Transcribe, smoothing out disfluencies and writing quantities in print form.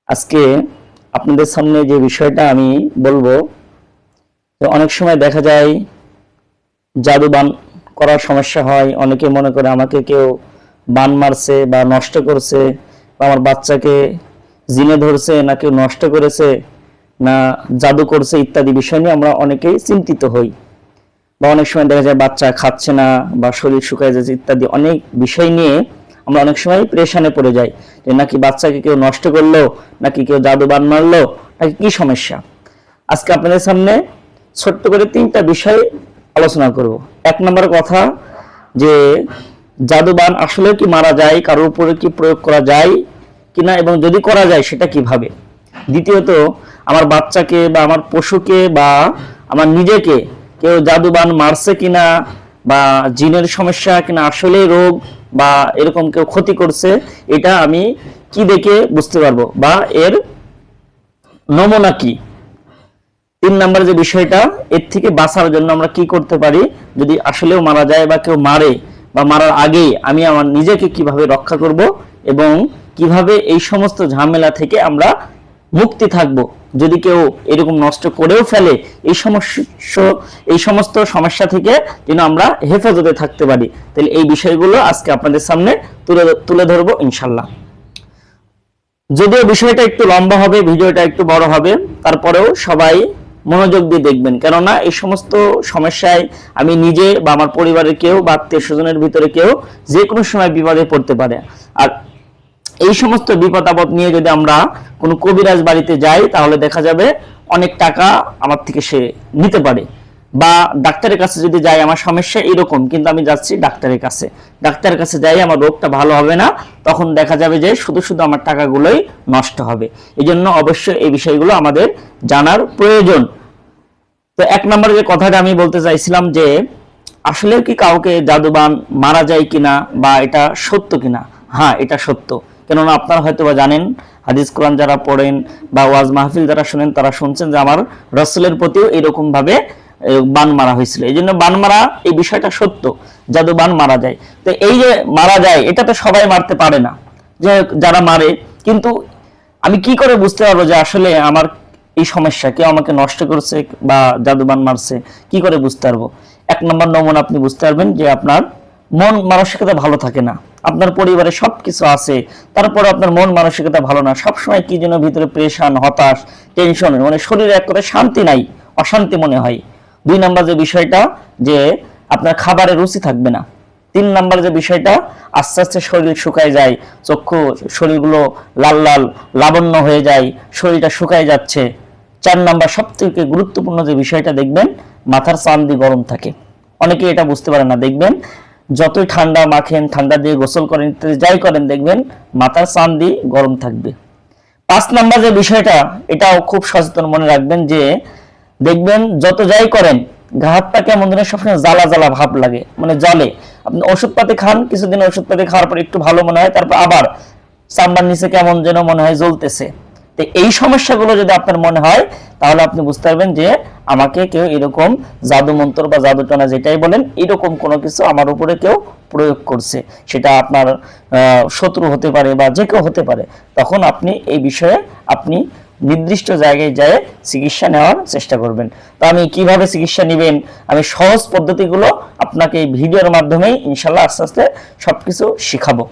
আজকে আপনাদের সামনে যে বিষয়টা আমি বলবো, অনেক সময় দেখা যায় জাদু বান করার সমস্যা হয়। অনেকে মনে করে আমাকে কেউ বান মারছে বা নষ্ট করছে, বা আমার বাচ্চাকে জিনে ধরছে, না কেউ নষ্ট করেছে, না জাদু করছে, ইত্যাদি বিষয় নিয়ে আমরা অনেকেই চিন্তিত হই। বা অনেক সময় দেখা যায় বাচ্চা খাচ্ছে না বা শরীর শুকায় যাচ্ছে, ইত্যাদি অনেক বিষয় নিয়ে আমরা অনেক সময় প্রেশানে পড়ে যাই যে নাকি বাচ্চাকে কেউ নষ্ট করলো, নাকি কেউ জাদু বান মারলো, নাকি কি সমস্যা। আজকে আপনাদের সামনে ছোট্ট করে 3টা বিষয় আলোচনা করব। 1 নম্বর কথা, যে জাদু বান আসলে কি মারা যায়, কারোর উপরে কি প্রয়োগ করা যায় কিনা, এবং যদি করা যায় সেটা কিভাবে। দ্বিতীয়ত, আমার বাচ্চাকে বা আমার পশুকে বা আমার নিজেকে কেউ জাদু বান মারছে কিনা, বা জিনের সমস্যা কিনা, আসলে রোগ বা এরকম কেউ ক্ষতি করছে, এটা আমি কি দেখে বুঝতে পারবো, বা এর নমুনা কি। 3 নম্বর যে বিষয়টা, এর থেকে বাঁচার জন্য আমরা কি করতে পারি, যদি আসলেও মারা যায় বা কেউ মারে, বা মারার আগে আমি আমার নিজেকে কিভাবে রক্ষা করব, এবং কিভাবে এই সমস্ত ঝামেলা থেকে আমরা মুক্তি থাকব। যদি কেউ এরকম নষ্ট করেও ফেলে, এই সমস্ত সমস্যা থেকে যেন আমরা হেফাজতে থাকতে পারি। তাহলে এই বিষয়গুলো আজকে আপনাদের সামনে তুলে ধরবো ইনশাল্লাহ। যদিও বিষয়টা একটু লম্বা হবে, ভিডিওটা একটু বড় হবে, তারপরেও সবাই মনোযোগ দিয়ে দেখবেন, কেননা এই সমস্ত সমস্যায় আমি নিজে বা আমার পরিবারের কেউ বা আত্মীয় স্বজনের ভিতরে কেউ যে কোনো সময় বিপদে পড়তে পারে। আর এই সমস্ত বিপদ আপদ নিয়ে যদি আমরা কোনো কবিরাজ বাড়িতে যাই, তাহলে দেখা যাবে অনেক টাকা আমার থেকে সে নিতে পারে। বা ডাক্তারের কাছে যদি যাই, আমার সমস্যা এরকম, কিন্তু আমি যাচ্ছি ডাক্তারের কাছে যাই, আমার রোগটা ভালো হবে না, তখন দেখা যাবে যে শুধু শুধু আমার টাকাগুলোই নষ্ট হবে। এই জন্য অবশ্যই এই বিষয়গুলো আমাদের জানার প্রয়োজন। তো 1 নম্বরে যে কথাটা আমি বলতে চাইছিলাম, যে আসলে কি কাউকে জাদুবান মারা যায় কিনা, বা এটা সত্য কিনা। হ্যাঁ, এটা সত্য। কেননা আপনারা হয়তো বা জানেন, হাদিস কোরআন যারা পড়েন বা ওয়াজ মাহফিল যারা শুনেন, তারা শুনছেন যে আমার রাসূলের প্রতিও এরকম ভাবে বান মারা হয়েছিল। এই জন্য বান মারা, এই বিষয়টা সত্য, জাদু বান মারা যায়। তো এই যে মারা যায়, এটা তো সবাই মারতে পারে না, যে যারা মারে। কিন্তু আমি কি করে বুঝতে পারবো যে আসলে আমার এই সমস্যা, কেউ আমাকে নষ্ট করছে বা জাদুবান মারছে, কি করে বুঝতে পারবো? 1 নম্বর নমুনা আপনি বুঝতে পারবেন যে আপনার মন মানসিকতা ভালো থাকে না। আপনার পরিবারে সবকিছু আছে, তারপর আপনার মন মানসিকতা ভালো না, সবসময় কি যেন ভিতরে প্রেশান, হতাশ, টেনশন, মানে শরীরে এক কথায় শান্তি নাই, অশান্তি মনে হয়। 2 নম্বর যে বিষয়টা, যে আপনার খাবারে রুচি থাকবে না। 3 নম্বর যে বিষয়টা, আস্তে আস্তে শরীর শুকায় যায়, চক্ষু শরীরগুলো লাল লাল লাবণ্য হয়ে যায়, শরীরটা শুকায় যাচ্ছে। 4 নম্বর সবথেকে গুরুত্বপূর্ণ যে বিষয়টা, দেখবেন মাথার চান্দি গরম থাকে। অনেকে এটা বুঝতে পারে না, দেখবেন যতই ঠান্ডা মাখেন, ঠান্ডা দিয়ে গোসল করেন, ইত্যাদি যাই করেন, দেখবেন মাথার চান্দি গরম থাকবে। 5 নম্বর যে বিষয়টা, এটাও খুব সচেতন মনে রাখবেন, যে দেখবেন যত যাই করেন, গা হাতটা কেমন যেন সবসময় জ্বালা জ্বালা ভাব লাগে, মানে জলে। আপনি ওষুধপাতি খান, কিছুদিন ওষুধপাতি খাওয়ার পর একটু ভালো মনে হয়, তারপর আবার চামড়ার নিচে কেমন যেন মনে হয় জ্বলতেছে। তো এই সমস্যাগুলো যদি আপনার মনে হয়, তাহলে আপনি বুঝতে পারবেন যে আমাকে কেউ এরকম জাদু মন্ত্র বা জাদুটনা যেটাই বলেন, এরকম কোনো কিছু আমার উপরে কেউ প্রয়োগ করছে। সেটা আপনার শত্রু হতে পারে বা যে কেউ হতে পারে। তখন আপনি এই বিষয়ে আপনি নির্দিষ্ট জায়গায় যেয়ে চিকিৎসা নেওয়ার চেষ্টা করবেন। তো আমি কিভাবে চিকিৎসা নেবেন, আমি সহজ পদ্ধতিগুলো আপনাকে এই ভিডিওর মাধ্যমেই ইনশাল্লাহ আস্তে আস্তে সবকিছু শিখাবো।